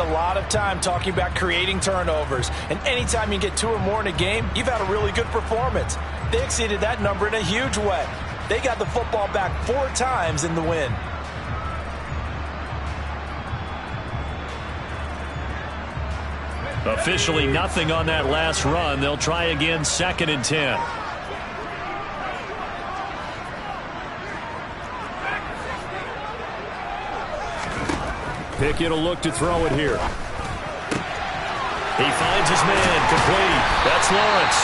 a lot of time talking about creating turnovers. And anytime you get 2 or more in a game, you've had a really good performance. They exceeded that number in a huge way. They got the football back 4 times in the win. Officially nothing on that last run. They'll try again, 2nd and 10. Pickett will look to throw it here. He finds his man, complete. That's Lawrence.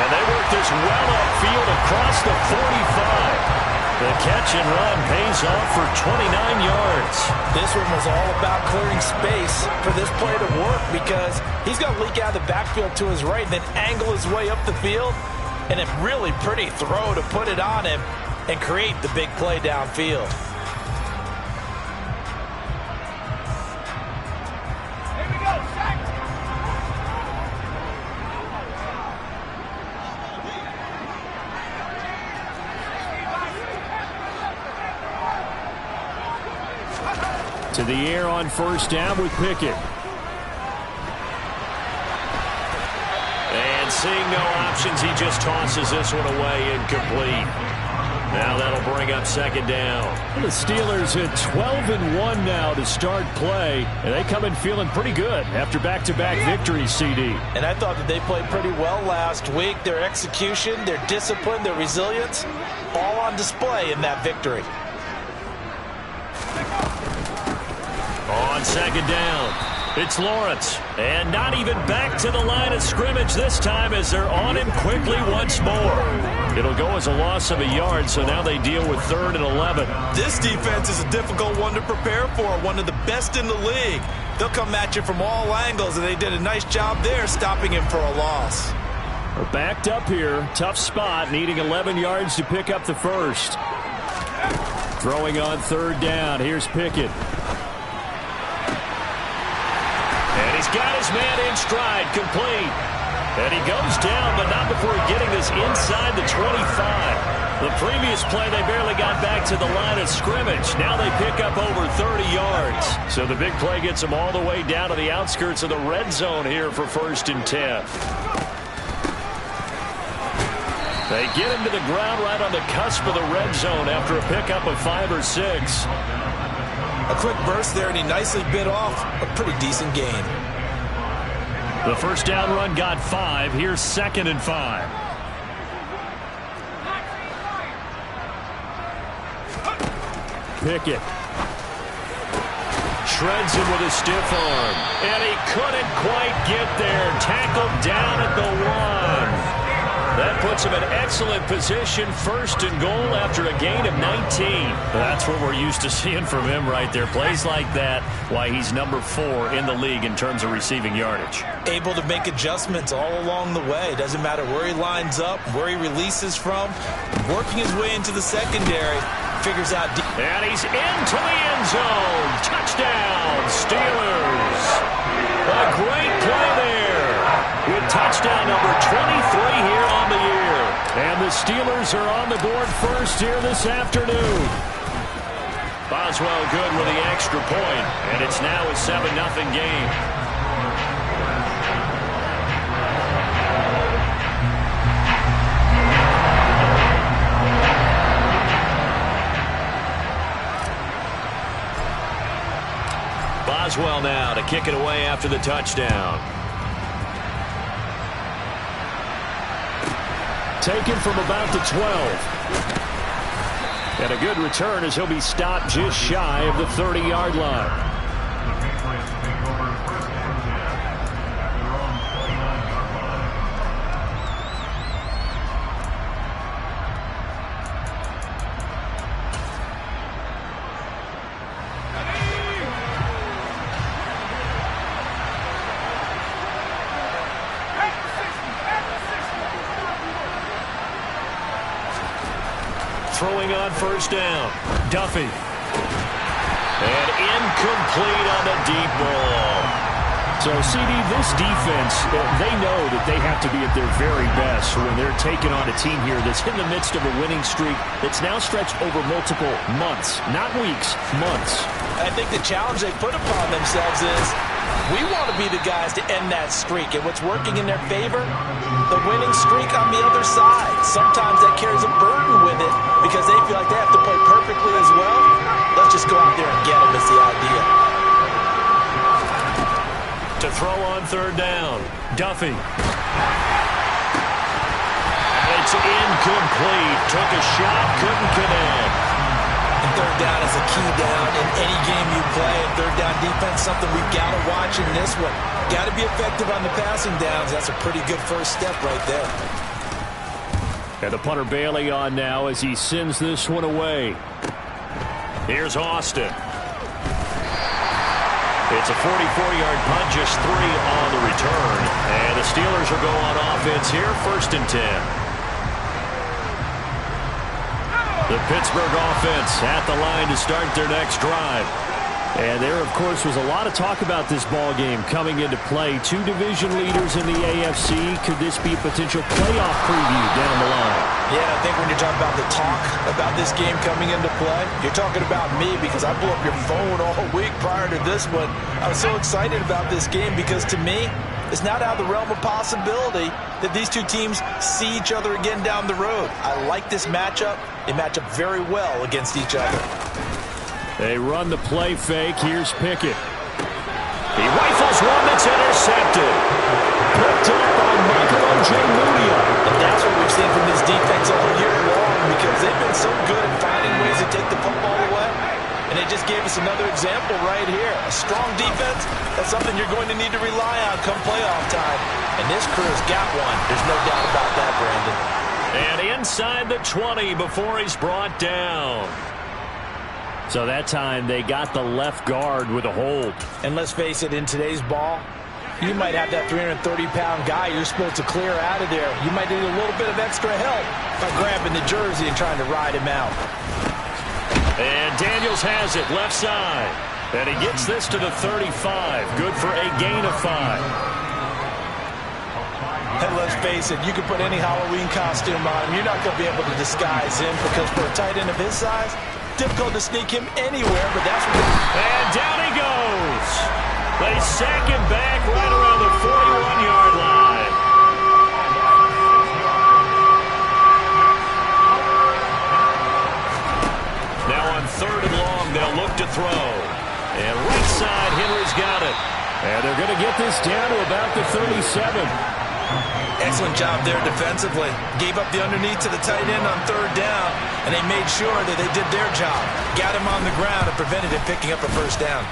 And they work this well upfield across the 45. The catch and run pays off for 29 yards. This one was all about clearing space for this play to work because he's going to leak out of the backfield to his right, then angle his way up the field. And a really pretty throw to put it on him and create the big play downfield. To the air on 1st down with Pickett. And seeing no options, he just tosses this one away, incomplete. Now that'll bring up 2nd down. The Steelers at 12-1 now to start play, and they come in feeling pretty good after back-to-back victories, CD. And I thought that they played pretty well last week. Their execution, their discipline, their resilience, all on display in that victory. On 2nd down, it's Lawrence. And not even back to the line of scrimmage this time as they're on him quickly once more. It'll go as a loss of a yard, so now they deal with 3rd and 11. This defense is a difficult one to prepare for, one of the best in the league. They'll come at you from all angles, and they did a nice job there stopping him for a loss. We're backed up here. Tough spot, needing 11 yards to pick up the first. Throwing on 3rd down. Here's Pickett. And he's got his man in stride, complete. And he goes down, but not before getting this inside the 25. The previous play, they barely got back to the line of scrimmage. Now they pick up over 30 yards. So the big play gets them all the way down to the outskirts of the red zone here for 1st and 10. They get him to the ground right on the cusp of the red zone after a pickup of 5 or 6. A quick burst there, and he nicely bit off a pretty decent gain. The 1st down run got 5. Here's 2nd and 5. Pickett. Shreds him with a stiff arm. And he couldn't quite get there. Tackled down at the 1. That puts him in excellent position, 1st and goal after a gain of 19. That's what we're used to seeing from him right there. Plays like that, why he's number 4 in the league in terms of receiving yardage. Able to make adjustments all along the way. Doesn't matter where he lines up, where he releases from. Working his way into the secondary. Figures out. And he's into the end zone. Touchdown, Steelers. A great play there. With touchdown number 23 here on the year. And the Steelers are on the board first here this afternoon. Boswell good with the extra point, and it's now a 7-0 game. Boswell now to kick it away after the touchdown. Taken from about the 12. And a good return as he'll be stopped just shy of the 30-yard line. Throwing on 1st down. Duffy. And incomplete on the deep ball. So, CD, this defense, they know that they have to be at their very best when they're taking on a team here that's in the midst of a winning streak that's now stretched over multiple months, not weeks, months. I think the challenge they put upon themselves is we want to be the guys to end that streak. And what's working in their favor? The winning streak on the other side. Sometimes that carries a burden with it because they feel like they have to play perfectly as well. Let's just go out there and get them is the idea. To throw on third down, Duffy. And it's incomplete. Took a shot, couldn't connect. And third down is a key down in any game you play. And third down defense, something we've got to watch in this one. Got to be effective on the passing downs. That's a pretty good first step right there. And the punter Bailey on now as he sends this one away. Here's Austin. It's a 44-yard punt, just 3 on the return. And the Steelers will go on offense here, 1st and 10. The Pittsburgh offense at the line to start their next drive. And there, of course, was a lot of talk about this ball game coming into play. 2 division leaders in the AFC. Could this be a potential playoff preview down the line? Yeah, I think when you're talking about the talk about this game coming into play, you're talking about me because I blew up your phone all week prior to this one. I was so excited about this game because to me, it's not out of the realm of possibility that these two teams see each other again down the road. I like this matchup. They match up very well against each other. They run the play fake. Here's Pickett. He rifles one that's intercepted. Picked up on Michael Ojemudia. And that's what we've seen from this defense all year long because they've been so good at finding ways to take the football away. And they just gave us another example right here. A strong defense, that's something you're going to need to rely on come playoff time. And this crew's got one. There's no doubt about that, Brandon. And inside the 20 before he's brought down. So that time they got the left guard with a hold. And let's face it, in today's ball, you might have that 330-pound guy you're supposed to clear out of there. You might need a little bit of extra help by grabbing the jersey and trying to ride him out. And Daniels has it left side. And he gets this to the 35. Good for a gain of 5. And let's face it, you can put any Halloween costume on him. You're not going to be able to disguise him because for a tight end of his size, difficult to sneak him anywhere, but that's what and down he goes. They sack him back right around the 41-yard line. Now on 3rd and long, they'll look to throw. And right side, Henry's got it. And they're going to get this down to about the 37. excellent job there defensively. Gave up the underneath to the tight end on 3rd down, and they made sure that they did their job. Got him on the ground and prevented him picking up a 1st down.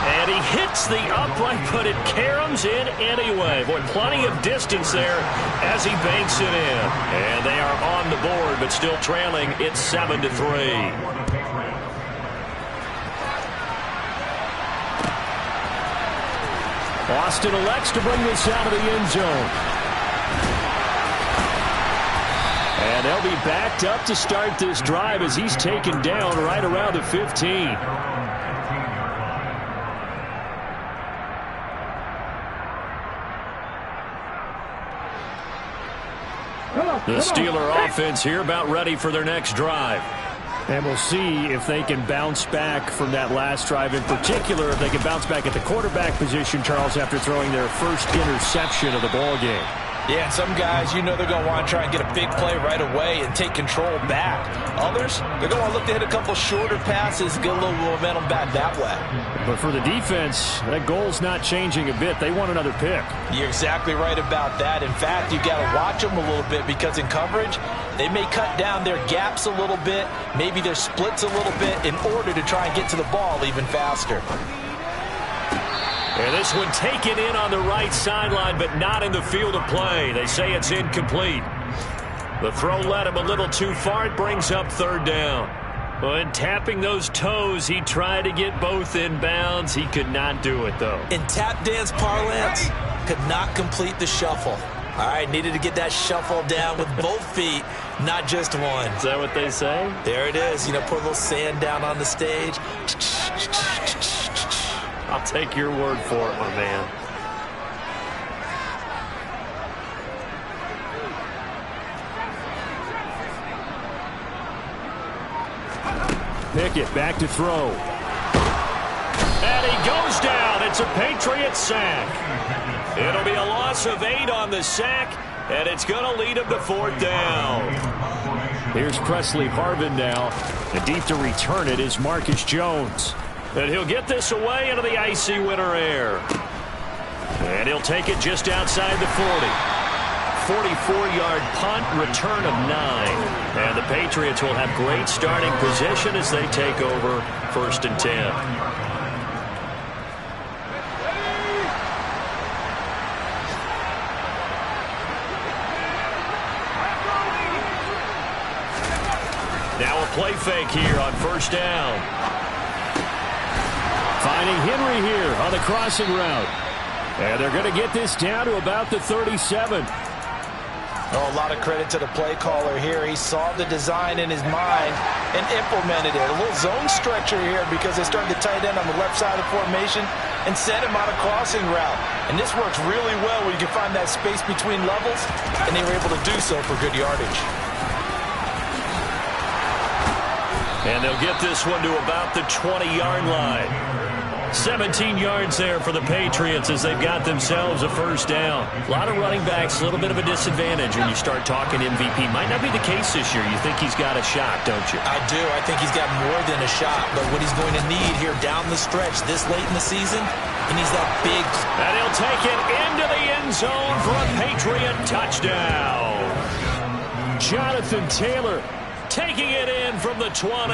And he hits the upright, but it caroms in anyway. Boy, plenty of distance there as he banks it in. And they are on the board, but still trailing. It's 7-3. Austin elects to bring this out of the end zone. And they'll be backed up to start this drive as he's taken down right around the 15. The Steeler offense here about ready for their next drive. And we'll see if they can bounce back from that last drive. In particular, if they can bounce back at the quarterback position, Charles, after throwing their first interception of the ball game. Yeah, some guys, you know they're going to want to try and get a big play right away and take control back. Others, they're going to look to hit a couple shorter passes and get a little momentum back that way. But for the defense, that goal's not changing a bit. They want another pick. You're exactly right about that. In fact, you've got to watch them a little bit because in coverage, they may cut down their gaps a little bit, maybe their splits a little bit in order to try and get to the ball even faster. And this one taken in on the right sideline, but not in the field of play. They say it's incomplete. The throw led him a little too far. It brings up 3rd down. When tapping those toes, he tried to get both in bounds. He could not do it, though. In tap dance parlance, could not complete the shuffle. All right, needed to get that shuffle down with both feet, not just one. Is that what they say? There it is. You know, put a little sand down on the stage. I'll take your word for it, my man. Pickett back to throw. And he goes down. It's a Patriots sack. It'll be a loss of 8 on the sack, and it's going to lead him to 4th down. Here's Presley Harvin now. And deep to return it is Marcus Jones. And he'll get this away into the icy winter air. And he'll take it just outside the 40. 44-yard punt, return of 9. And the Patriots will have great starting position as they take over 1st and 10. Now a play fake here on 1st down. Finding Henry here on the crossing route. And they're going to get this down to about the 37. Oh, a lot of credit to the play caller here. He saw the design in his mind and implemented it. A little zone stretcher here because they started the tight end on the left side of the formation and sent him on a crossing route. And this works really well where you can find that space between levels, and they were able to do so for good yardage. And they'll get this one to about the 20-yard line. 17 yards there for the Patriots as they've got themselves a 1st down. A lot of running backs, a little bit of a disadvantage when you start talking MVP. Might not be the case this year. You think he's got a shot, don't you? I do. I think he's got more than a shot. But what he's going to need here down the stretch this late in the season, he needs that big. And he'll take it into the end zone for a Patriot touchdown. Jonathan Taylor taking it in from the 20.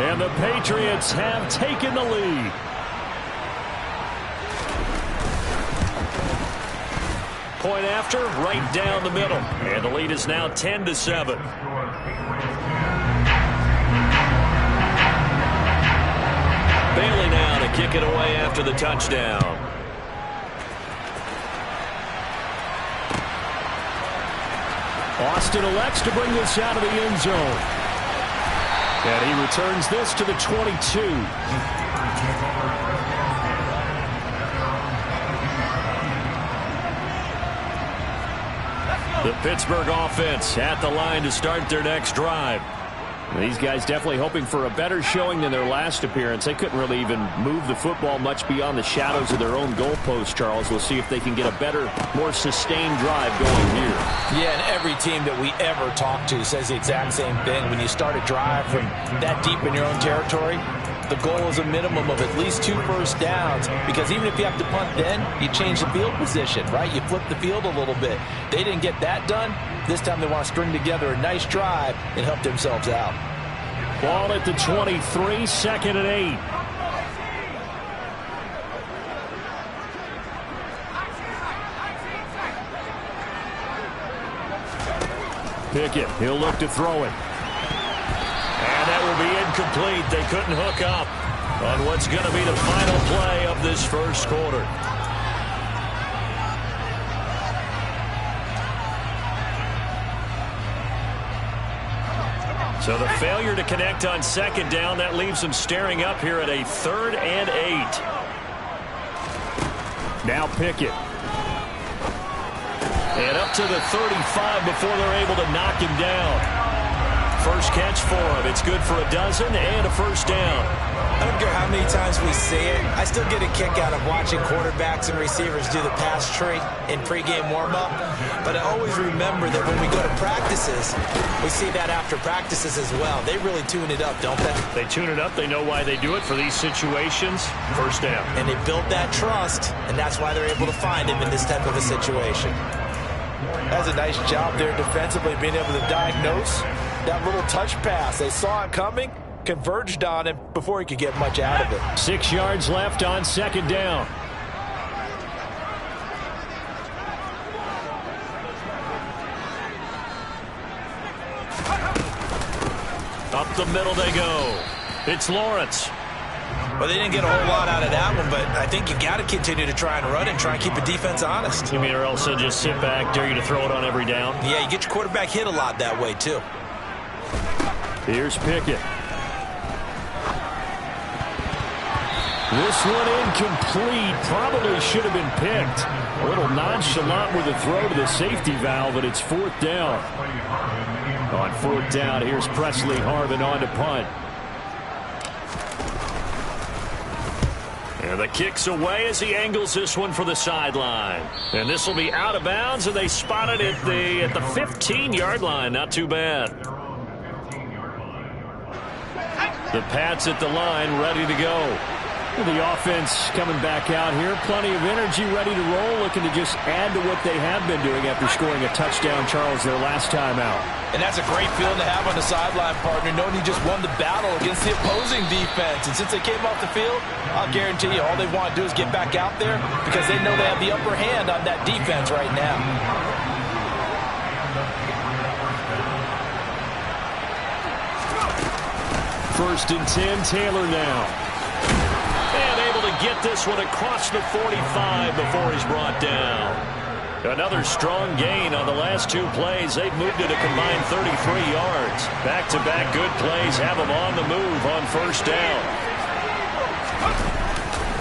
And the Patriots have taken the lead. Point after, right down the middle. And the lead is now 10-7. Bailey now to kick it away after the touchdown. Austin elects to bring this out of the end zone. And he returns this to the 22. The Pittsburgh offense at the line to start their next drive. These guys definitely hoping for a better showing than their last appearance. They couldn't really even move the football much beyond the shadows of their own goalpost, Charles. We'll see if they can get a better, more sustained drive going here. Yeah, and every team that we ever talk to says the exact same thing. When you start a drive from that deep in your own territory, the goal is a minimum of at least 2 first downs, because even if you have to punt then, you change the field position, right? You flip the field a little bit. They didn't get that done. This time they want to string together a nice drive and help themselves out. Ball at the 23, 2nd and 8. Pickett, he'll look to throw it. And that will be incomplete. They couldn't hook up on what's going to be the final play of this first quarter. So the failure to connect on 2nd down, that leaves them staring up here at a 3rd and 8. Now Pickett. And up to the 35 before they're able to knock him down. First catch for him. It's good for a dozen and a 1st down. I don't care how many times we say it, I still get a kick out of watching quarterbacks and receivers do the pass tree in pregame warm-up. But I always remember that when we go to practices, we see that after practices as well. They really tune it up, don't they? They tune it up. They know why they do it for these situations. 1st down. And they built that trust, and that's why they're able to find him in this type of a situation. That's a nice job there defensively, being able to diagnose that little touch pass. They saw it coming, converged on him before he could get much out of it. 6 yards left on 2nd down. Up the middle they go. It's Lawrence. Well, they didn't get a whole lot out of that one, but I think you got to continue to try and run and try and keep the defense honest. You mean or else they'll just sit back, dare you to throw it on every down? Yeah, you get your quarterback hit a lot that way, too. Here's Pickett. This one incomplete. Probably should have been picked. A little nonchalant with a throw to the safety valve, but it's fourth down. On fourth down, here's Presley Harvin on to punt. And the kick's away as he angles this one for the sideline. And this will be out of bounds, and they spotted it at the 15-yard line. Not too bad. The Pats at the line, ready to go. The offense coming back out here. Plenty of energy, ready to roll, looking to just add to what they have been doing after scoring a touchdown, Charles, their last time out. And that's a great feeling to have on the sideline, partner, knowing you just won the battle against the opposing defense. And since they came off the field, I'll guarantee you all they want to do is get back out there because they know they have the upper hand on that defense right now. First and 10, Taylor now. And able to get this one across the 45 before he's brought down. Another strong gain on the last two plays. They've moved it a combined 33 yards. Back-to-back good plays have them on the move on first down.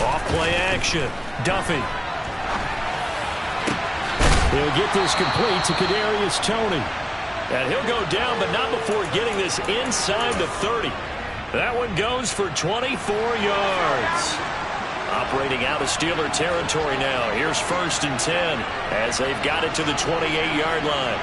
Off-play action. Duffy. He'll get this complete to Kadarius Toney. And he'll go down, but not before getting this inside the 30. That one goes for 24 yards. Operating out of Steeler territory now. Here's first and 10 as they've got it to the 28-yard line.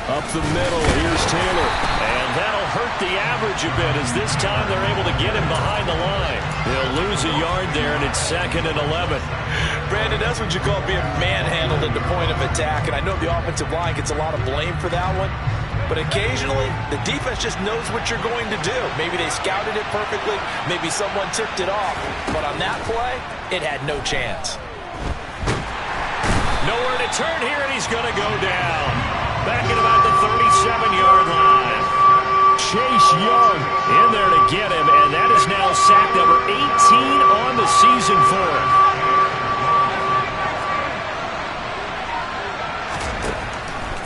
Up the middle, here's Taylor. And that'll hurt the average a bit as this time they're able to get him behind the line. They'll lose a yard there, and it's 2nd and 11. Brandon, that's what you call being manhandled at the point of attack. And I know the offensive line gets a lot of blame for that one. But occasionally, the defense just knows what you're going to do. Maybe they scouted it perfectly. Maybe someone tipped it off. But on that play, it had no chance. Nowhere to turn here, and he's going to go down. Back at about the 37-yard line. Chase Young in there to get him, and that is now sack number 18 on the season for him.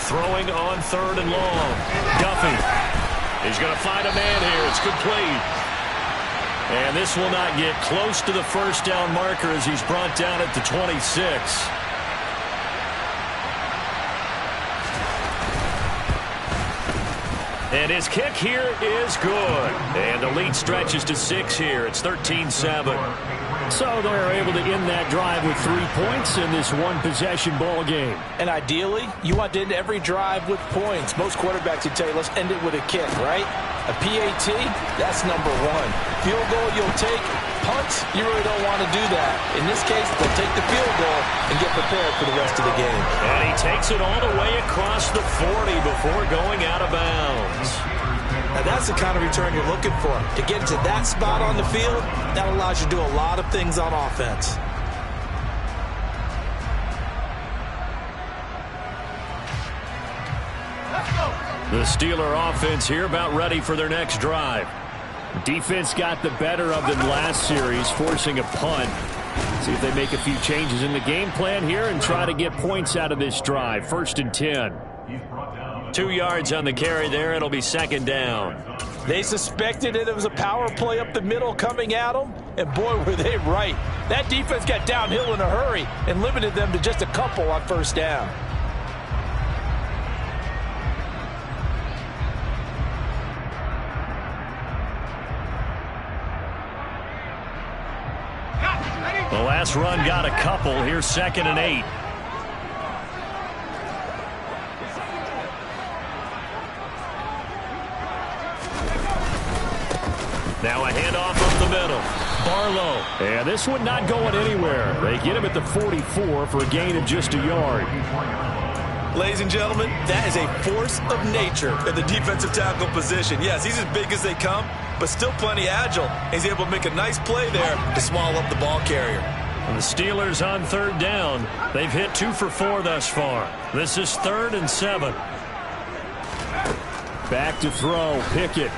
Throwing on 3rd and long. Duffy. He's going to find a man here. It's complete. And this will not get close to the first down marker as he's brought down at the 26. And his kick here is good. And the lead stretches to 6 here. It's 13-7. So they're able to end that drive with 3 points in this one-possession ball game. And ideally, you want to end every drive with points. Most quarterbacks would tell you, let's end it with a kick, right? A PAT, that's number 1. Field goal, you'll take. Punt, you really don't want to do that. In this case, they'll take the field goal and get prepared for the rest of the game. And he takes it all the way across the 40 before going out of bounds. Now that's the kind of return you're looking for. To get to that spot on the field, that allows you to do a lot of things on offense. The Steeler offense here about ready for their next drive. Defense got the better of them last series, forcing a punt. See if they make a few changes in the game plan here and try to get points out of this drive. 1st and 10. 2 yards on the carry there. It'll be 2nd down. They suspected it was a power play up the middle coming at them, and boy, were they right. That defense got downhill in a hurry and limited them to just a couple on first down. The last run got a couple. Here's 2nd and 8. Now a handoff up the middle. Barlow. And this one not going anywhere. They get him at the 44 for a gain of just a yard. Ladies and gentlemen, that is a force of nature in the defensive tackle position. Yes, he's as big as they come, but still plenty agile. He's able to make a nice play there to swallow up the ball carrier. And the Steelers on 3rd down. They've hit 2 for 4 thus far. This is 3rd and 7. Back to throw. Pickett.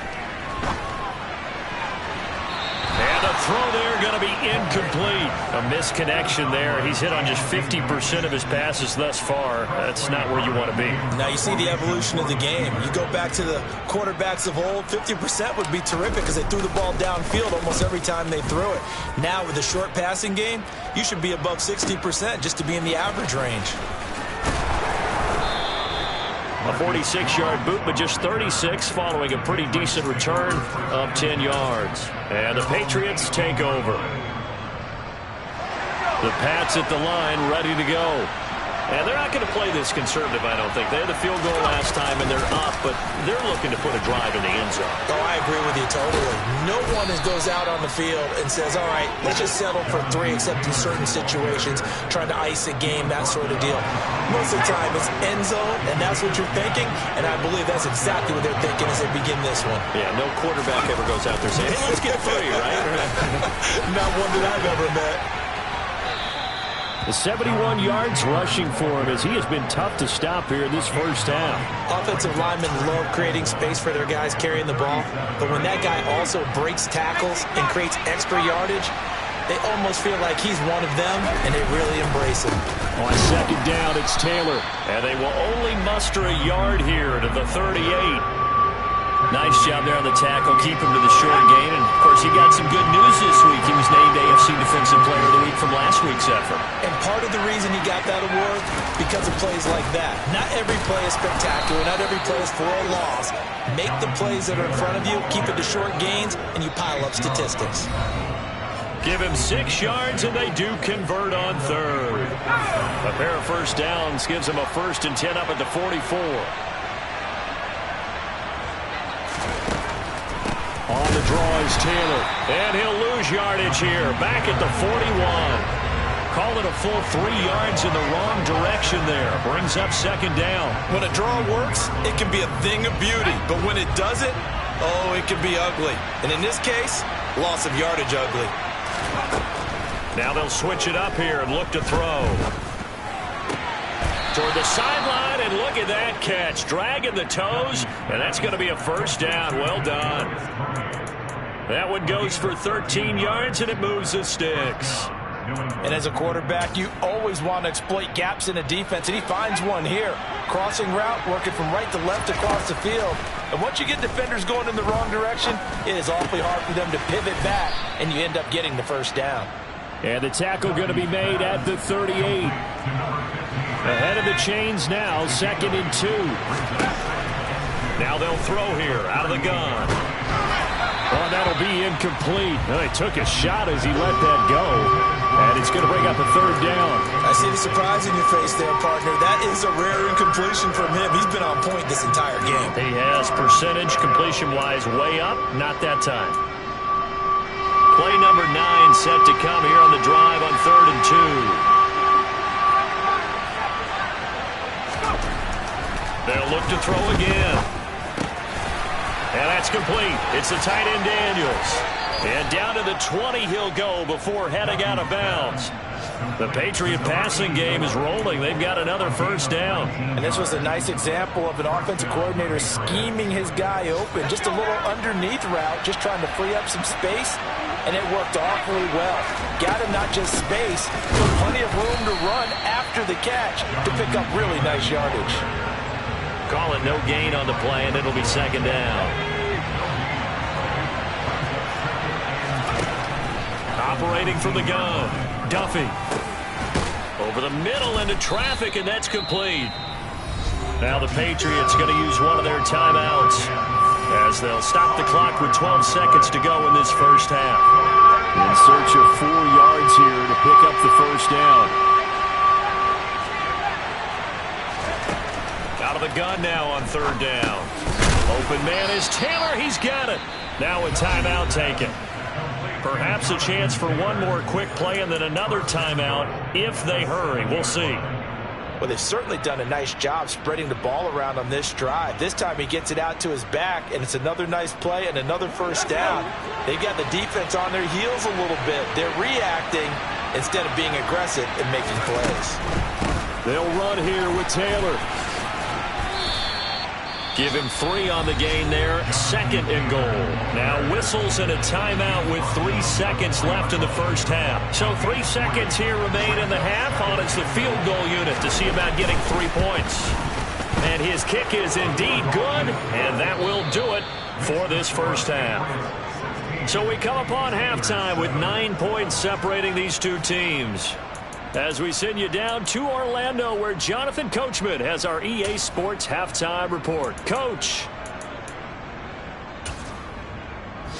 And And the throw there going to be incomplete. A misconnection there. He's hit on just 50% of his passes thus far. That's not where you want to be. Now you see the evolution of the game. You go back to the quarterbacks of old, 50% would be terrific because they threw the ball downfield almost every time they threw it. Now with the short passing game, you should be above 60% just to be in the average range. A 46-yard boot, but just 36 following a pretty decent return of 10 yards. And the Patriots take over. The Pats at the line, ready to go. And they're not going to play this conservative, I don't think. They had the field goal last time, and they're up, but they're looking to put a drive in the end zone. Oh, I agree with you totally. No one goes out on the field and says, all right, let's just settle for 3, except in certain situations, trying to ice a game, that sort of deal. Most of the time, it's end zone, and that's what you're thinking, and I believe that's exactly what they're thinking as they begin this one. Yeah, no quarterback ever goes out there saying, hey, let's get 3, right? Not one that I've ever met. The 71 yards rushing for him as he has been tough to stop here in this first half. Offensive linemen love creating space for their guys carrying the ball, but when that guy also breaks tackles and creates extra yardage, they almost feel like he's one of them, and they really embrace him. On second down, it's Taylor, and they will only muster a yard here to the 38. Nice job there on the tackle, keep him to the short gain. And, of course, he got some good news this week. He was named AFC Defensive Player of the Week from last week's effort. And part of the reason he got that award, because of plays like that. Not every play is spectacular. Not every play is for a loss. Make the plays that are in front of you, keep it to short gains, and you pile up statistics. Give him 6 yards, and they do convert on third. A pair of first downs gives him a 1st and 10 up at the 44. On the draw is Taylor, and he'll lose yardage here, back at the 41. Call it a full 3 yards in the wrong direction there. Brings up second down. When a draw works, it can be a thing of beauty, but when it doesn't, oh, it can be ugly. And in this case, loss of yardage ugly. Now they'll switch it up here and look to throw. Toward the sideline, and look at that catch. Dragging the toes, and that's going to be a first down. Well done. That one goes for 13 yards, and it moves the sticks. And as a quarterback, you always want to exploit gaps in a defense, and he finds one here. Crossing route, working from right to left across the field. And once you get defenders going in the wrong direction, it is awfully hard for them to pivot back, and you end up getting the first down. And the tackle going to be made at the 38. Ahead of the chains now, 2nd and 2. Now they'll throw here, out of the gun. Oh, that'll be incomplete. Well, he took a shot as he let that go. And it's going to bring up a 3rd down. I see the surprise in your face there, partner. That is a rare incompletion from him. He's been on point this entire game. He has, percentage completion-wise way up. Not that time. Play number 9 set to come here on the drive on 3rd and 2. They'll look to throw again. And that's complete. It's the tight end Daniels. And down to the 20 he'll go before heading out of bounds. The Patriot passing game is rolling. They've got another first down. And this was a nice example of an offensive coordinator scheming his guy open. Just a little underneath route, just trying to free up some space. And it worked awfully well. Got him not just space, but plenty of room to run after the catch to pick up really nice yardage. Call it no gain on the play, and it'll be 2nd down. Operating from the gun, Duffy. Over the middle into traffic, and that's complete. Now the Patriots going to use one of their timeouts as they'll stop the clock with 12 seconds to go in this first half. In search of 4 yards here to pick up the first down. Out of the gun now on 3rd down. Open man is Taylor. He's got it. Now a timeout taken. Perhaps a chance for one more quick play and then another timeout if they hurry. We'll see. Well, they've certainly done a nice job spreading the ball around on this drive. This time he gets it out to his back, and it's another nice play and another first down. They've got the defense on their heels a little bit. They're reacting instead of being aggressive and making plays. They'll run here with Taylor. Give him 3 on the gain there. 2nd and goal. Now whistles and a timeout with 3 seconds left in the first half. So 3 seconds here remain in the half on it's the field goal unit to see about getting 3 points. And his kick is indeed good, and that will do it for this first half. So we come upon halftime with 9 points separating these two teams. As we send you down to Orlando, where Jonathan Coachman has our EA Sports Halftime Report. Coach.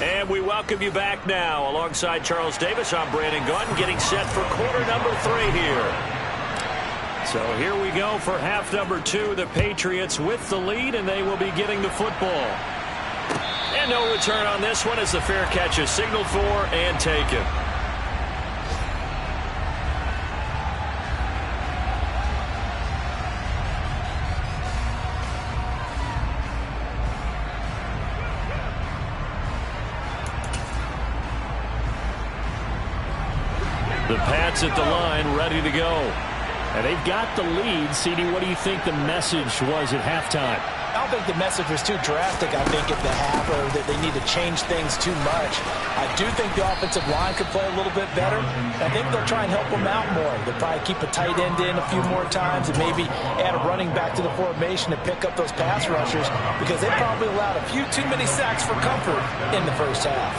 And we welcome you back now. Alongside Charles Davis, I'm Brandon Gunn, getting set for quarter number 3 here. So here we go for half number 2. The Patriots with the lead, and they will be getting the football. And no return on this one as the fair catch is signaled for and taken. The Pats at the line, ready to go. And they've got the lead. CD, what do you think the message was at halftime? I don't think the message was too drastic, I think, at the half, or that they need to change things too much. I do think the offensive line could play a little bit better. I think they'll try and help them out more. They'll probably keep a tight end in a few more times and maybe add a running back to the formation to pick up those pass rushers, because they probably allowed a few too many sacks for comfort in the first half.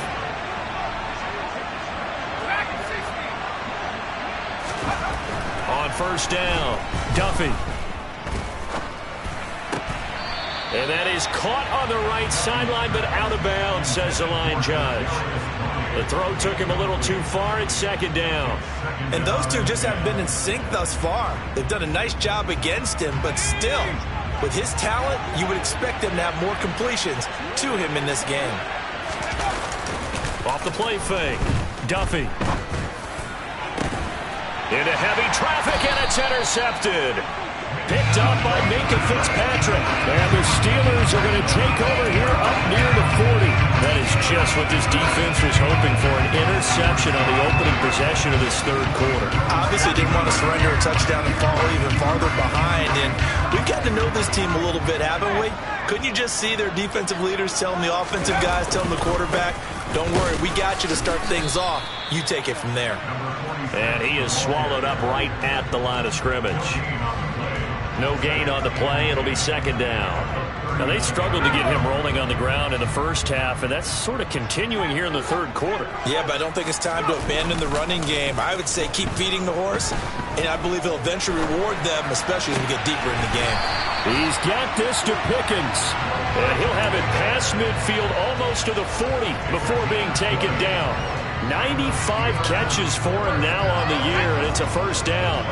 On first down, Duffy. And that is caught on the right sideline, but out of bounds, says the line judge. The throw took him a little too far. It's 2nd down. And those two just haven't been in sync thus far. They've done a nice job against him, but still, with his talent, you would expect them to have more completions to him in this game. Off the play fake, Duffy. Into heavy traffic, and it's intercepted. Picked up by Minka Fitzpatrick. And the Steelers are going to take over here up near the 40. That is just what this defense was hoping for, an interception on the opening possession of this third quarter. Obviously didn't want to surrender a touchdown and fall even farther behind. And we've got to know this team a little bit, haven't we? Couldn't you just see their defensive leaders telling the offensive guys, telling the quarterback, don't worry, we got you to start things off. You take it from there. And he is swallowed up right at the line of scrimmage. No gain on the play. It'll be 2nd down. Now, they struggled to get him rolling on the ground in the first half, and that's sort of continuing here in the third quarter. Yeah, but I don't think it's time to abandon the running game. I would say keep feeding the horse, and I believe he'll eventually reward them, especially as we get deeper in the game. He's got this to Pickens, and he'll have it past midfield almost to the 40 before being taken down. 95 catches for him now on the year, and it's a first down.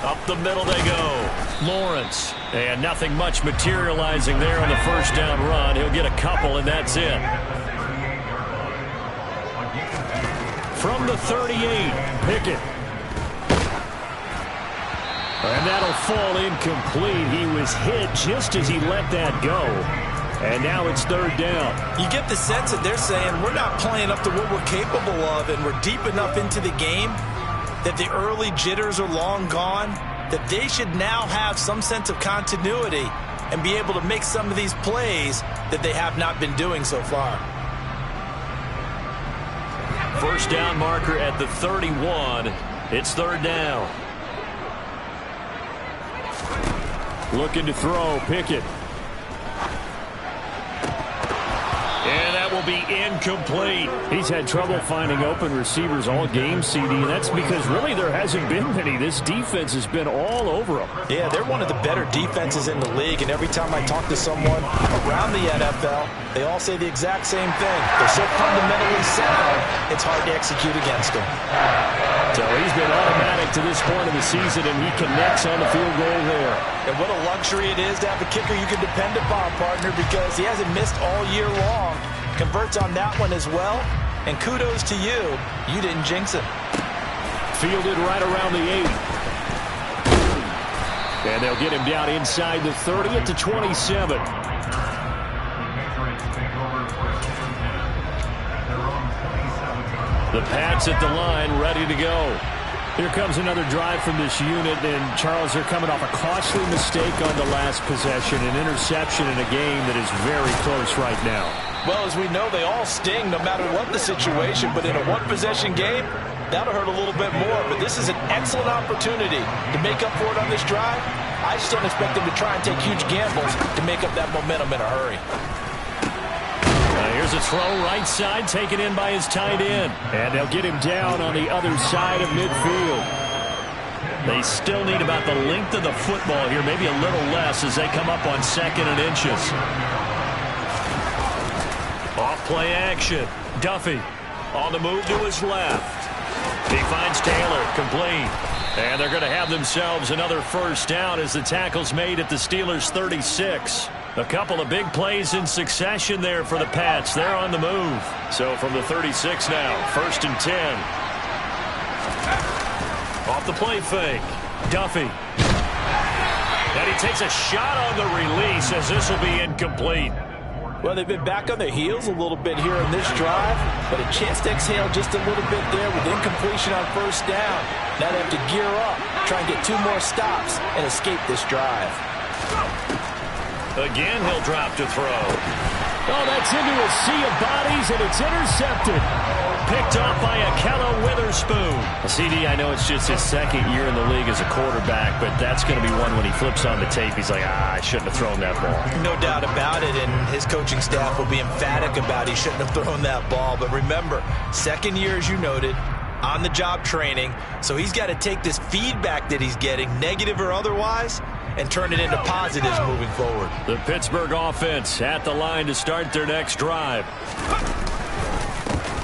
Up the middle they go. Lawrence. And nothing much materializing there on the first down run. He'll get a couple, and that's it. From the 38, Pickett. And that'll fall incomplete. He was hit just as he let that go. And now it's 3rd down. You get the sense that they're saying we're not playing up to what we're capable of, and we're deep enough into the game that the early jitters are long gone, that they should now have some sense of continuity and be able to make some of these plays that they have not been doing so far. First down marker at the 31. It's 3rd down. Looking to throw, Pickett. And that will be incomplete. He's had trouble finding open receivers all game, CD, and that's because really there hasn't been many. This defense has been all over them. Yeah, they're one of the better defenses in the league, and every time I talk to someone around the NFL, they all say the exact same thing. They're so fundamentally sound, it's hard to execute against them. So he's been automatic to this point of the season, and he connects on the field goal there. And what a luxury it is to have a kicker you can depend upon, partner, because he hasn't missed all year long. Converts on that one as well. And kudos to you. You didn't jinx him. Fielded right around the 8. And they'll get him down inside the 30 at the 27. The Pats at the line, ready to go. Here comes another drive from this unit, and Charles, they're coming off a costly mistake on the last possession, an interception in a game that is very close right now. Well, as we know, they all sting no matter what the situation, but in a one-possession game, that'll hurt a little bit more. But this is an excellent opportunity to make up for it on this drive. I just don't expect them to try and take huge gambles to make up that momentum in a hurry. Here's a throw right side, taken in by his tight end. And they'll get him down on the other side of midfield. They still need about the length of the football here, maybe a little less as they come up on 2nd and inches. Off play action. Duffy on the move to his left. He finds Taylor, complete. And they're going to have themselves another first down as the tackle's made at the Steelers' 36. A couple of big plays in succession there for the Pats. They're on the move. So from the 36 now, 1st and 10. Off the play fake. Duffy. And he takes a shot on the release as this will be incomplete. Well, they've been back on their heels a little bit here in this drive, but a chance to exhale just a little bit there with incompletion on 1st down. Now they have to gear up, try and get 2 more stops, and escape this drive. Again, he'll drop to throw. Oh, that's into a sea of bodies, and it's intercepted. Picked off by Akella Witherspoon. CD, I know it's just his 2nd year in the league as a quarterback, but that's going to be one when he flips on the tape. He's like, I shouldn't have thrown that ball. No doubt about it, and his coaching staff will be emphatic about he shouldn't have thrown that ball. But remember, 2nd year, as you noted, on-the-job training, so he's got to take this feedback that he's getting, negative or otherwise, and turn it into positives moving forward. The Pittsburgh offense at the line to start their next drive.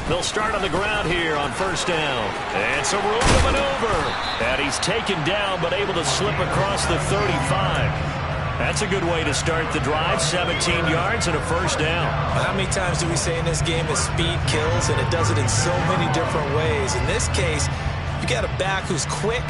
They'll start on the ground here on 1st down. And some room to maneuver. And he's taken down but able to slip across the 35. That's a good way to start the drive. 17 yards and a 1st down. How many times do we say in this game that speed kills, and it does it in so many different ways? In this case, you got a back who's quick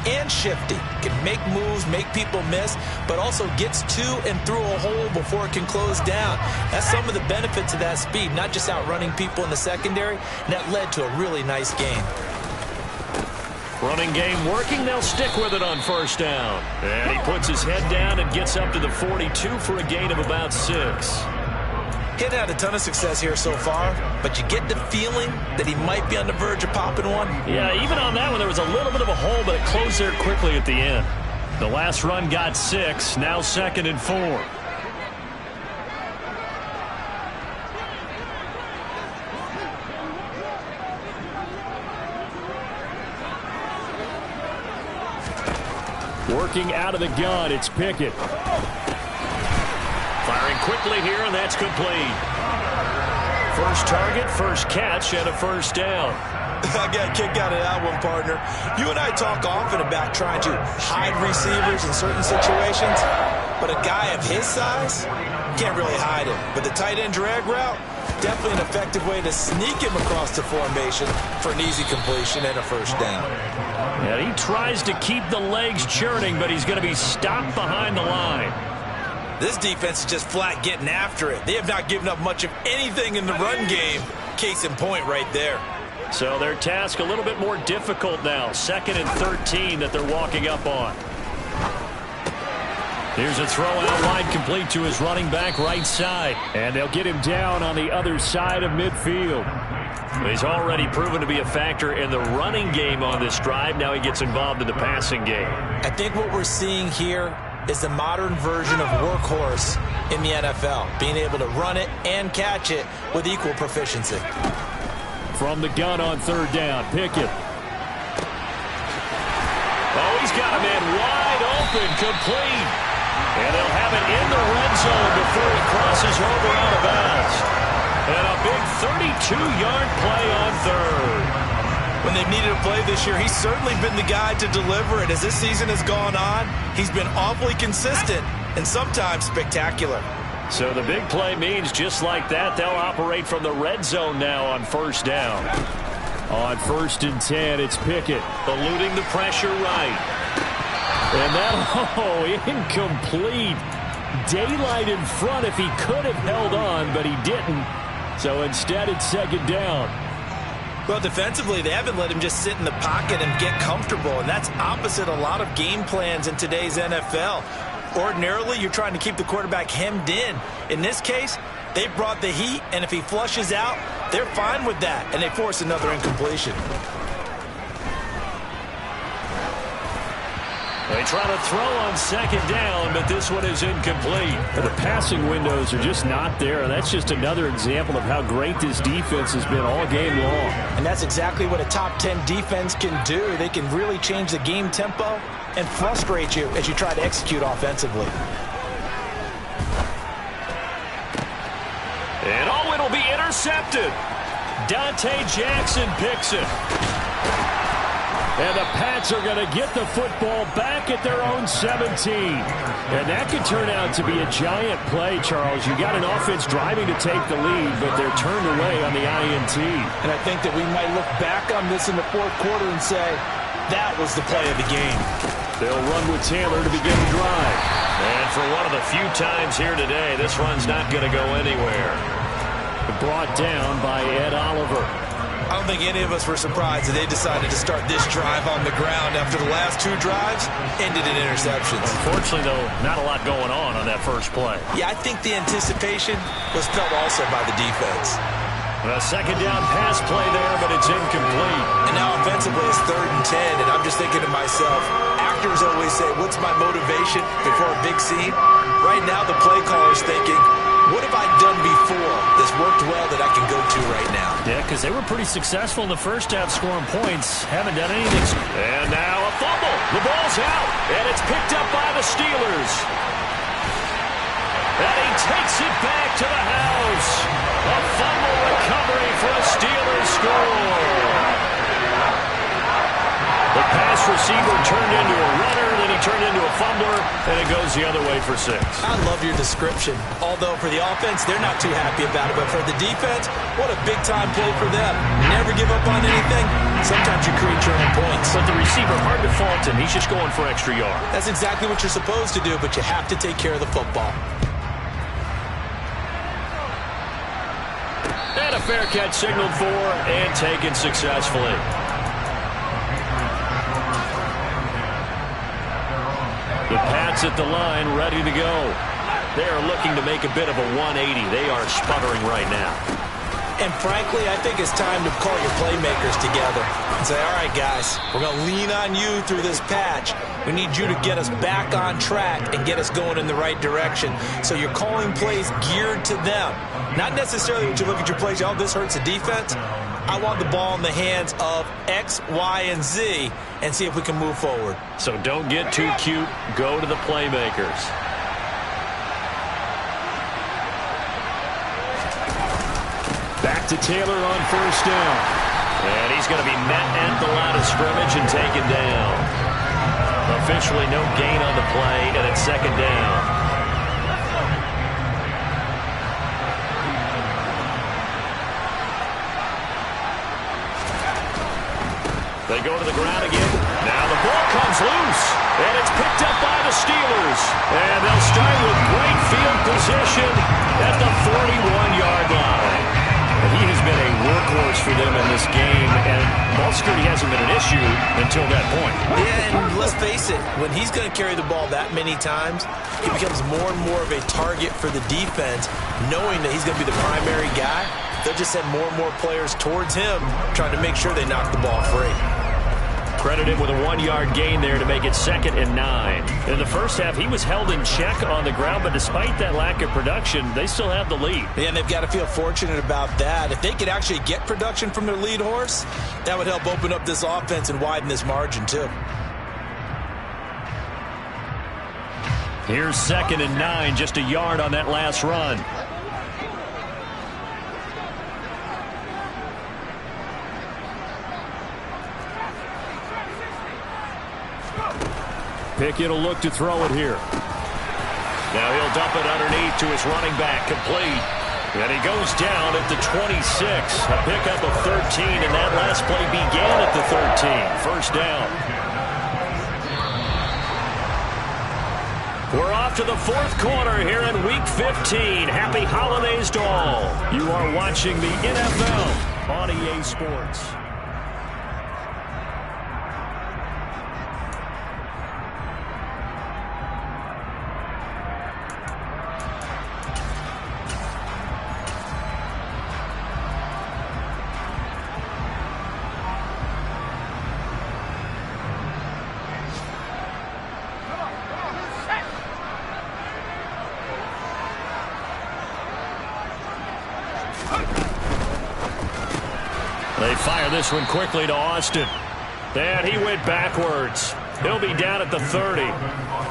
and shifty, can make moves, make people miss, but also gets to and through a hole before it can close down. That's some of the benefits of that speed, not just outrunning people in the secondary, and that led to a really nice game. Running game working, they'll stick with it on 1st down. And he puts his head down and gets up to the 42 for a gain of about 6. He hadn't had a ton of success here so far, but you get the feeling that he might be on the verge of popping one. Yeah, even on that one, there was a little bit of a hole, but it closed there quickly at the end. The last run got 6, now 2nd and 4. Working out of the gun, it's Pickett. Firing quickly here, and that's complete. First target, first catch, and a 1st down. I got a kick out of that one, partner. You and I talk often about trying to hide receivers in certain situations, but a guy of his size can't really hide him. But the tight end drag route, definitely an effective way to sneak him across the formation for an easy completion and a 1st down. And he tries to keep the legs churning, but he's going to be stopped behind the line. This defense is just flat getting after it. They have not given up much of anything in the run game. Case in point right there. So their task a little bit more difficult now. 2nd and 13 that they're walking up on. Here's a throw out wide, complete to his running back right side. And they'll get him down on the other side of midfield. He's already proven to be a factor in the running game on this drive. Now he gets involved in the passing game. I think what we're seeing here is the modern version of workhorse in the NFL, being able to run it and catch it with equal proficiency. From the gun on 3rd down, Pickett. Oh, he's got a man wide open, complete. And they'll have it in the red zone before he crosses over out of bounds. And a big 32-yard play on 3rd. When they've needed a play this year, he's certainly been the guy to deliver it. As this season has gone on, he's been awfully consistent and sometimes spectacular. So the big play means just like that, they'll operate from the red zone now on 1st down. On 1st and 10, it's Pickett. Eluding the pressure right. And that, incomplete. Daylight in front if he could have held on, but he didn't. So instead, it's 2nd down. Well, defensively, they haven't let him just sit in the pocket and get comfortable, and that's opposite a lot of game plans in today's NFL. Ordinarily, you're trying to keep the quarterback hemmed in. In this case, they brought the heat, and if he flushes out, they're fine with that, and they force another incompletion. They try to throw on second down, but this one is incomplete. The passing windows are just not there. That's just another example of how great this defense has been all game long. And that's exactly what a top 10 defense can do. They can really change the game tempo and frustrate you as you try to execute offensively. And it'll be intercepted. Dante Jackson picks it. And the Pats are going to get the football back at their own 17. And that could turn out to be a giant play, Charles. You got an offense driving to take the lead, but they're turned away on the INT. And I think that we might look back on this in the fourth quarter and say, that was the play of the game. They'll run with Taylor to begin the drive. And for one of the few times here today, this run's not going to go anywhere. Brought down by Ed Oliver. I don't think any of us were surprised that they decided to start this drive on the ground after the last two drives ended in interceptions. Unfortunately, though, not a lot going on that first play. Yeah, I think the anticipation was felt also by the defense. A second down pass play there, but it's incomplete. And now offensively it's 3rd and 10, and I'm just thinking to myself, actors always say, what's my motivation before a big scene? Right now the play caller's thinking, what have I done before that's worked well that I can go to right now? Yeah, because they were pretty successful in the first half scoring points. Haven't done anything. And now a fumble. The ball's out, and it's picked up by the Steelers. And he takes it back to the house. A fumble recovery for a Steelers score. The pass receiver turned into a runner, then he turned into a fumbler, and it goes the other way for 6. I love your description. Although for the offense, they're not too happy about it. But for the defense, what a big-time play for them. Never give up on anything. Sometimes you create your own points. But the receiver, hard to fault him. He's just going for extra yards. That's exactly what you're supposed to do, but you have to take care of the football. And a fair catch signaled for and taken successfully. The Pats at the line, ready to go. They are looking to make a bit of a 180. They are sputtering right now. And frankly, I think it's time to call your playmakers together and say, all right, guys, we're going to lean on you through this patch. We need you to get us back on track and get us going in the right direction. So you're calling plays geared to them. Not necessarily when you look at your plays, oh, this hurts the defense. I want the ball in the hands of X, Y, and Z and see if we can move forward. So don't get too cute. Go to the playmakers. Back to Taylor on first down. And he's going to be met at the line of scrimmage and taken down. Officially no gain on the play, and it's second down. They go to the ground again. Now the ball comes loose, and it's picked up by the Steelers. And they'll start with great field position at the 41-yard line. And he has been a workhorse for them in this game, and ball security hasn't been an issue until that point. Yeah, and let's face it, when he's going to carry the ball that many times, he becomes more and more of a target for the defense, knowing that he's going to be the primary guy. They'll just send more and more players towards him, trying to make sure they knock the ball free. Credit him with a 1-yard gain there to make it 2nd and 9. In the first half, he was held in check on the ground, but despite that lack of production, they still have the lead. Yeah, and they've got to feel fortunate about that. If they could actually get production from their lead horse, that would help open up this offense and widen this margin too. Here's 2nd and 9, just a yard on that last run. Pickett will look to throw it here. Now he'll dump it underneath to his running back, complete. And he goes down at the 26. A pickup of 13, and that last play began at the 13. First down. We're off to the fourth quarter here in Week 15. Happy holidays to all. You are watching the NFL on EA Sports. They fire this one quickly to Austin. And he went backwards. He'll be down at the 30.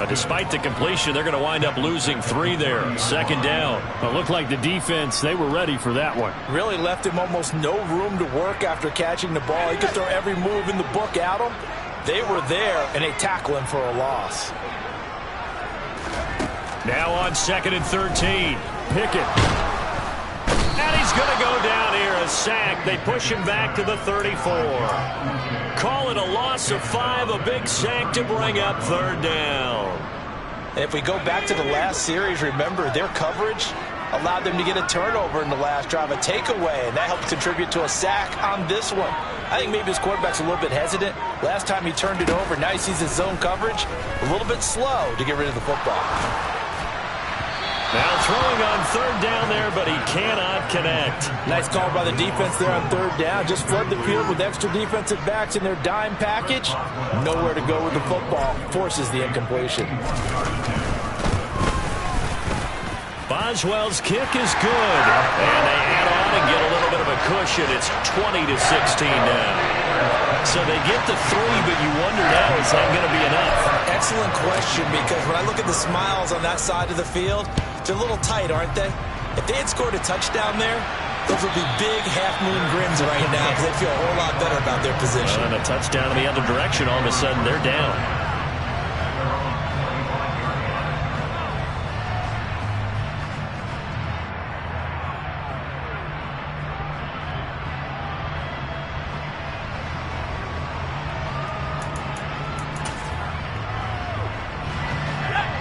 Despite the completion, they're going to wind up losing 3 there. 2nd down. It looked like the defense, they were ready for that one. Really left him almost no room to work after catching the ball. He could throw every move in the book at him. They were there, and they tackle him for a loss. Now on 2nd and 13. Pickett. And he's going to go down here, a sack. They push him back to the 34. Call it a loss of 5, a big sack to bring up 3rd down. And if we go back to the last series, remember, their coverage allowed them to get a turnover in the last drive, a takeaway, and that helped contribute to a sack on this one. I think maybe his quarterback's a little bit hesitant. Last time he turned it over, now he sees his zone coverage a little bit slow to get rid of the football. Now throwing on 3rd down there, but he cannot connect. Nice call by the defense there on 3rd down. Just flood the field with extra defensive backs in their dime package. Nowhere to go with the football. Forces the incompletion. Boswell's kick is good. And they add on and get a little bit of a cushion. It's 20-16 now. So they get the 3, but you wonder now, is that going to be enough? Excellent question, because when I look at the smiles on that side of the field, they're a little tight, aren't they? If they had scored a touchdown there, those would be big half-moon grins right now because they feel a whole lot better about their position. And a touchdown in the other direction, all of a sudden they're down.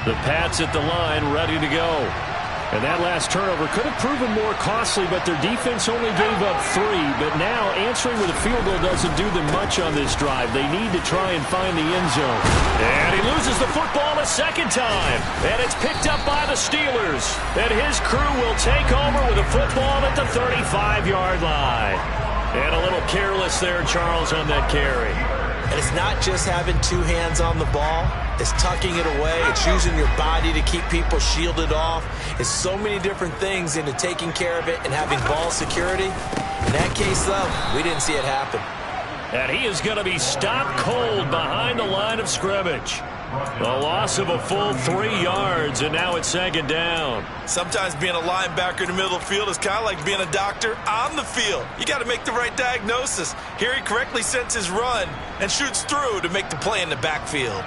The Pats at the line, ready to go. And that last turnover could have proven more costly, but their defense only gave up 3. But now answering with a field goal doesn't do them much on this drive. They need to try and find the end zone. And he loses the football a 2nd time. And it's picked up by the Steelers. And his crew will take over with a football at the 35-yard line. And a little careless there, Charles, on that carry. And it's not just having 2 hands on the ball. It's tucking it away. It's using your body to keep people shielded off. It's so many different things into taking care of it and having ball security. In that case, though, we didn't see it happen. And he is going to be stopped cold behind the line of scrimmage. A loss of a full 3 yards, and now it's 2nd down. Sometimes being a linebacker in the middle of the field is kind of like being a doctor on the field. You got to make the right diagnosis. Here he correctly sets his run and shoots through to make the play in the backfield.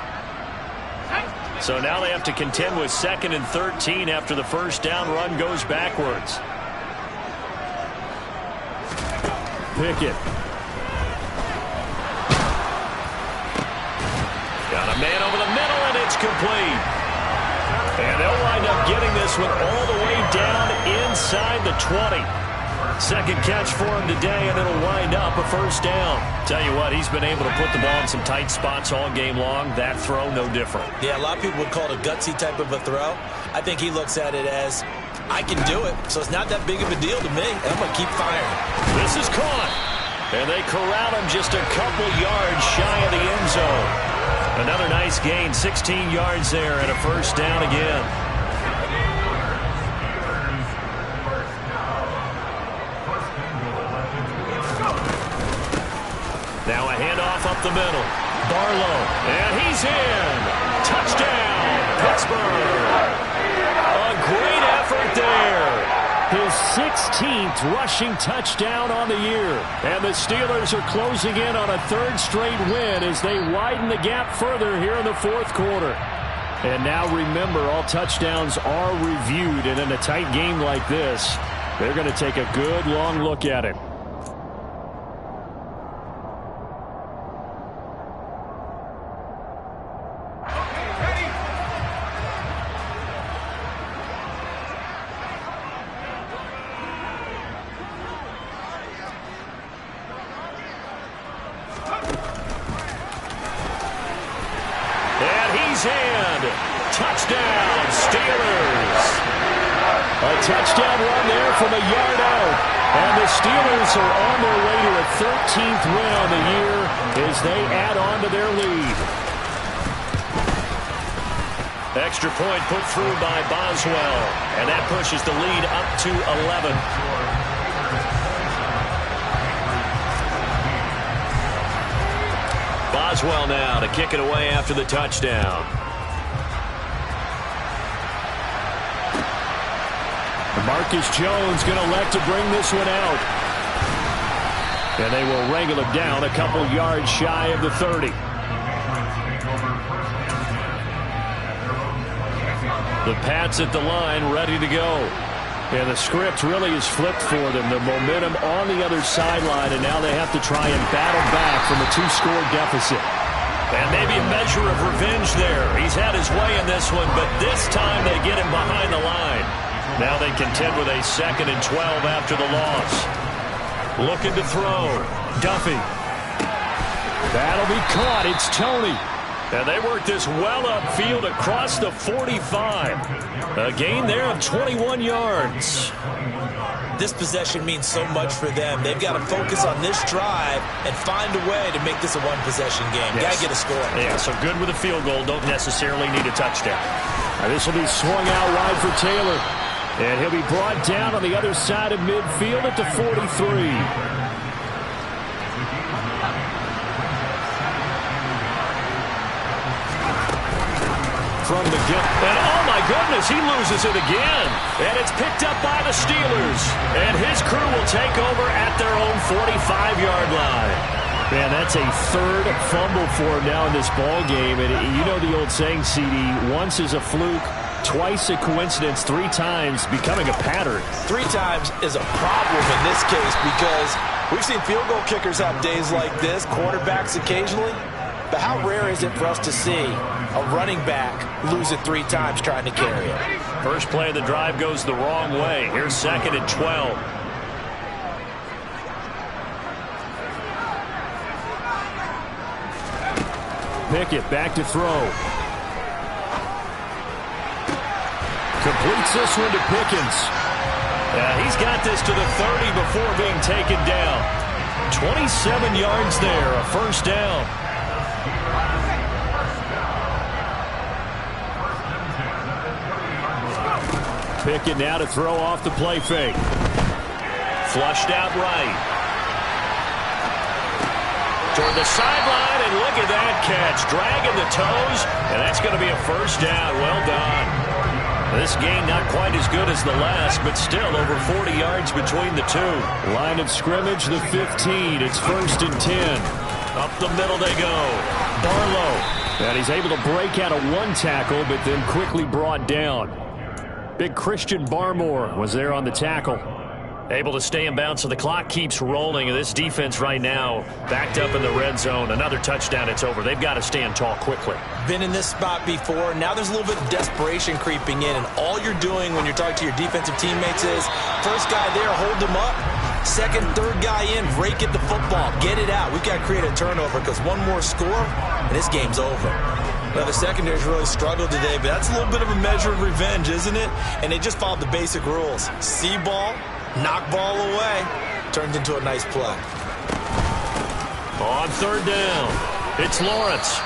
So now they have to contend with 2nd and 13 after the 1st down run goes backwards. Pickett. Got a man over the middle, and it's complete. And they'll wind up getting this one all the way down inside the 20. 2nd catch for him today, and it'll wind up a 1st down. Tell you what, he's been able to put the ball in some tight spots all game long. That throw, no different. Yeah, a lot of people would call it a gutsy type of a throw. I think he looks at it as, I can do it, so it's not that big of a deal to me, and I'm going to keep firing. This is caught. And they corral him just a couple yards shy of the end zone. Another nice gain, 16 yards there, and a 1st down again. Now a handoff up the middle. Barlow, and he's in. Touchdown, Pittsburgh. A great effort there. His 16th rushing touchdown on the year. And the Steelers are closing in on a 3rd straight win as they widen the gap further here in the 4th quarter. And now remember, all touchdowns are reviewed. And in a tight game like this, they're going to take a good long look at it. Steelers. A touchdown run there from a yard out. And the Steelers are on their way to a 13th win on the year as they add on to their lead. Extra point put through by Boswell. And that pushes the lead up to 11. Boswell now to kick it away after the touchdown. Marcus Jones going to elect to bring this one out. And they will wrangle it down a couple yards shy of the 30. The Pats at the line ready to go. And the script really is flipped for them. The momentum on the other sideline, and now they have to try and battle back from a 2-score deficit. And maybe a measure of revenge there. He's had his way in this one, but this time they get him behind the line. Now they contend with a 2nd and 12 after the loss. Looking to throw. Duffy. That'll be caught. It's Tony. And they work this well upfield across the 45. A gain there of 21 yards. This possession means so much for them. They've got to focus on this drive and find a way to make this a one-possession game. Yes. Got to get a score. Yeah, so good with a field goal. Don't necessarily need a touchdown. This will be swung out wide for Taylor. And he'll be brought down on the other side of midfield at the 43. From the get, and oh my goodness, he loses it again. And it's picked up by the Steelers. And his crew will take over at their own 45-yard line. Man, that's a 3rd fumble for him now in this ball game. And you know the old saying, CD, once is a fluke, twice a coincidence, 3 times becoming a pattern. 3 times is a problem in this case because we've seen field goal kickers have days like this, quarterbacks occasionally. But how rare is it for us to see a running back lose it 3 times trying to carry it? First play of the drive goes the wrong way. Here's 2nd and 12. Pickett back to throw. Completes this one to Pickens. Yeah, he's got this to the 30 before being taken down. 27 yards there, a first down. Pickett now to throw off the play fake. Flushed out right. Toward the sideline, and look at that catch. Dragging the toes, and that's going to be a first down. Well done. This game not quite as good as the last, but still over 40 yards between the two. Line of scrimmage, the 15. It's 1st and 10. Up the middle they go. Barlow. And he's able to break out of 1 tackle, but then quickly brought down. Big Christian Barmore was there on the tackle. Able to stay in bounds, so the clock keeps rolling. And this defense right now backed up in the red zone. Another touchdown, it's over. They've got to stand tall quickly. Been in this spot before. Now there's a little bit of desperation creeping in. And all you're doing when you're talking to your defensive teammates is, first guy there, hold them up. 2nd, 3rd guy in, rake at the football. Get it out. We've got to create a turnover because one more score, and this game's over. Now, the secondary's really struggled today, but that's a little bit of a measure of revenge, isn't it? And they just followed the basic rules. See ball, knock ball away. Turned into a nice play. On 3rd down, it's Lawrence.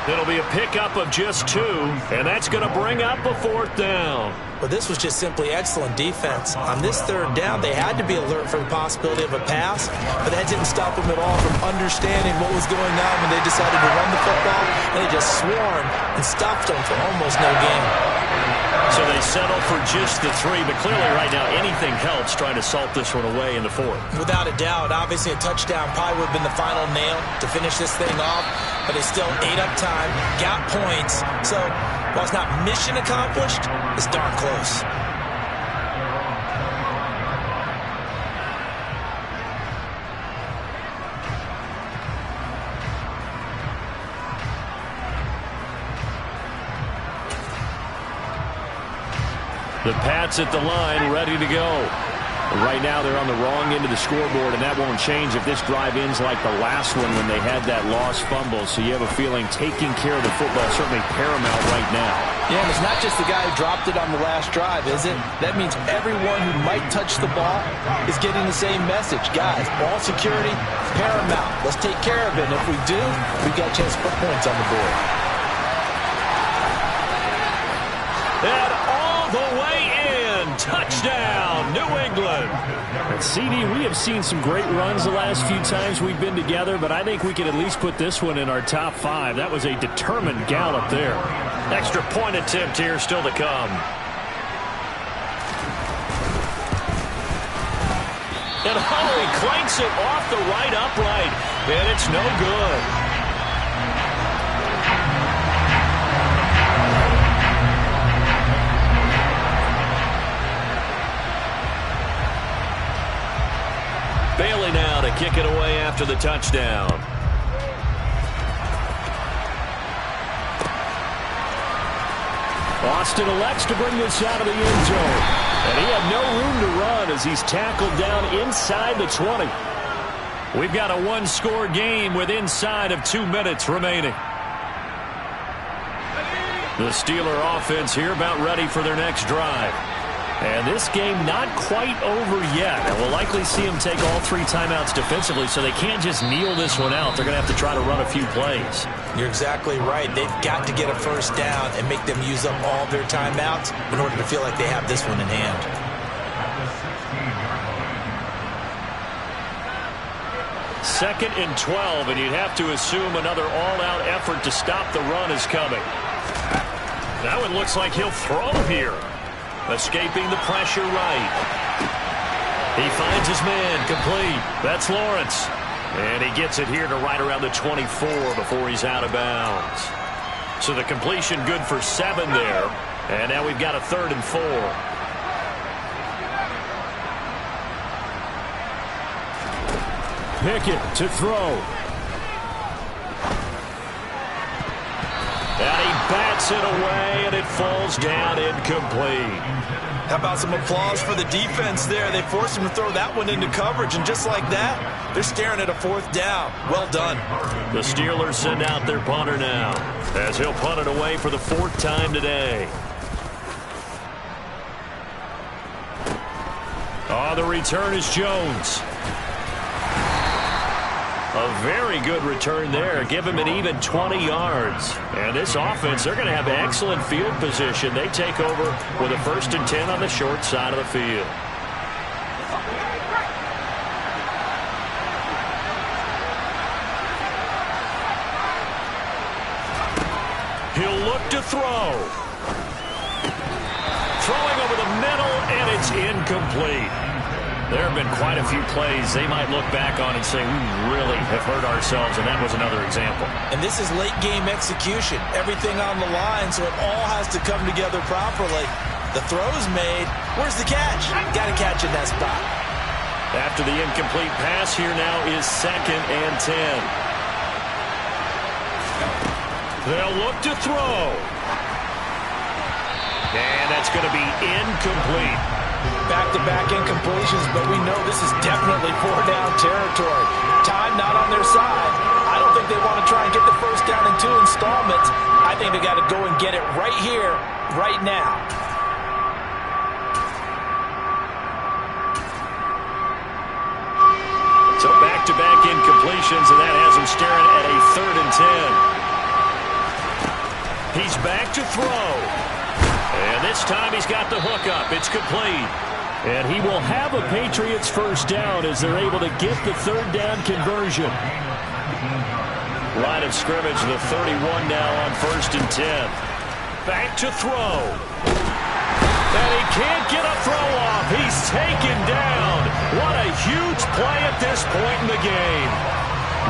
It'll be a pickup of just 2, and that's going to bring up a 4th down. But this was just simply excellent defense. On this 3rd down, they had to be alert for the possibility of a pass, but that didn't stop them at all from understanding what was going on when they decided to run the football, and they just swarmed and stopped them for almost no gain. So they settle for just the 3, but clearly right now anything helps trying to salt this one away in the 4th. Without a doubt, obviously a touchdown probably would have been the final nail to finish this thing off, but they still ate up time, got points. So while it's not mission accomplished, it's darn close. The Pats at the line, ready to go. Right now they're on the wrong end of the scoreboard, and that won't change if this drive ends like the last one when they had that lost fumble. So you have a feeling taking care of the football is certainly paramount right now. Yeah, and it's not just the guy who dropped it on the last drive, is it? That means everyone who might touch the ball is getting the same message. Guys, ball security, paramount. Let's take care of it. And if we do, we've got a chance to put points on the board. And all the way in. Touchdown, New England. And CD, we have seen some great runs the last few times we've been together, but I think we could at least put this one in our top 5. That was a determined gallop there. Extra point attempt here still to come. And Holly clanks it off the right upright, and it's no good. Bailey now to kick it away after the touchdown. Austin elects to bring this out of the end zone. And he had no room to run as he's tackled down inside the 20. We've got a one-score game with inside of 2 minutes remaining. The Steeler offense here about ready for their next drive. And this game not quite over yet. And we'll likely see them take all 3 timeouts defensively, so they can't just kneel this one out. They're going to have to try to run a few plays. You're exactly right. They've got to get a first down and make them use up all their timeouts in order to feel like they have this one in hand. Second and 12, and you'd have to assume another all-out effort to stop the run is coming. That one looks like he'll throw here. Escaping the pressure right. He finds his man complete. That's Lawrence. And he gets it here to right around the 24 before he's out of bounds. So the completion good for 7 there. And now we've got a 3rd and 4. Pickett to throw. And he bats it away, and it falls down incomplete. How about some applause for the defense there? They forced him to throw that one into coverage, and just like that, they're staring at a 4th down. Well done. The Steelers send out their punter now, as he'll punt it away for the 4th time today. Oh, the return is Jones. A very good return there. Give him an even 20 yards. And this offense, they're going to have excellent field position. They take over with a 1st and 10 on the short side of the field. He'll look to throw. Throwing over the middle, and it's incomplete. There have been quite a few plays they might look back on and say, we really have hurt ourselves, and that was another example. And this is late game execution. Everything on the line, so it all has to come together properly. The throw's made. Where's the catch? Got to catch in that spot. After the incomplete pass, here now is 2nd and 10. They'll look to throw. And that's going to be incomplete. Back-to-back incompletions, but we know this is definitely 4-down territory. Time not on their side. I don't think they want to try and get the first down in 2 installments. I think they got to go and get it right here, right now. So back-to-back incompletions, and that has him staring at a 3rd and 10. He's back to throw. And this time he's got the hook up. It's complete. And he will have a Patriots first down as they're able to get the 3rd down conversion. Line of scrimmage, the 31 now on 1st and 10. Back to throw. And he can't get a throw off. He's taken down. What a huge play at this point in the game.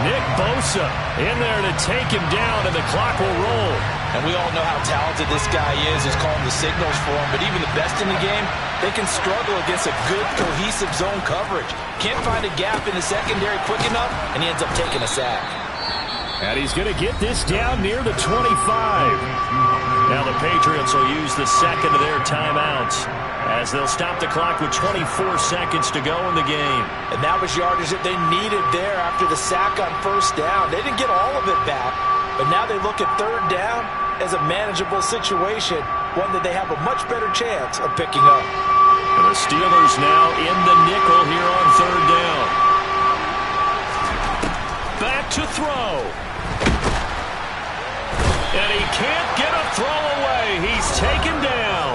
Nick Bosa in there to take him down, and the clock will roll. And we all know how talented this guy is. He's calling the signals for him. But even the best in the game, they can struggle against a good, cohesive zone coverage. Can't find a gap in the secondary quick enough, and he ends up taking a sack. And he's going to get this down near the 25. Now the Patriots will use the second of their timeouts as they'll stop the clock with 24 seconds to go in the game. And that was yardage that they needed there after the sack on first down. They didn't get all of it back, but now they look at third down as a manageable situation, one that they have a much better chance of picking up. And the Steelers now in the nickel here on third down. Back to throw. And he can't get a throw away. He's taken down.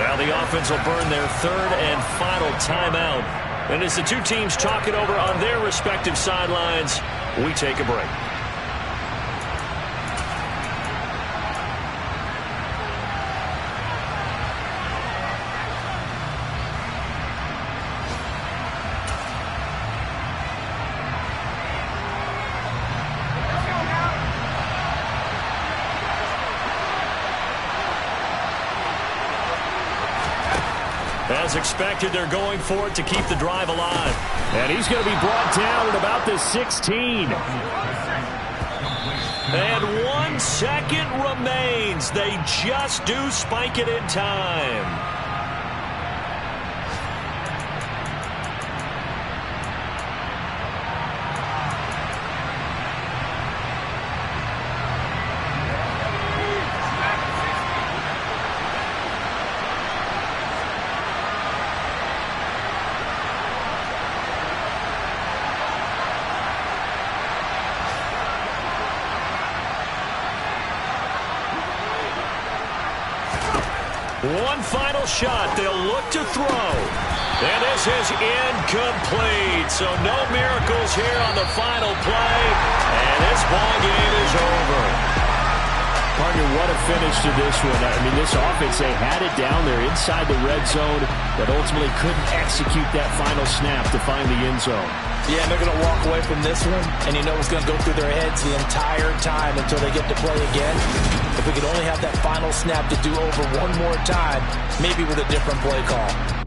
Now the offense will burn their third and final timeout. And as the two teams talk it over on their respective sidelines, we take a break. As expected, they're going for it to keep the drive alive. And he's going to be brought down at about the 16. And 1 second remains. They just do spike it in time. One final shot. They'll look to throw. And this is incomplete. So no miracles here on the final play. And this ball game is over. Partner, what a finish to this one. I mean, this offense, they had it down there inside the red zone, but ultimately couldn't execute that final snap to find the end zone. Yeah, and they're going to walk away from this one, and you know it's going to go through their heads the entire time until they get to play again. If we could only have that final snap to do over one more time, maybe with a different play call.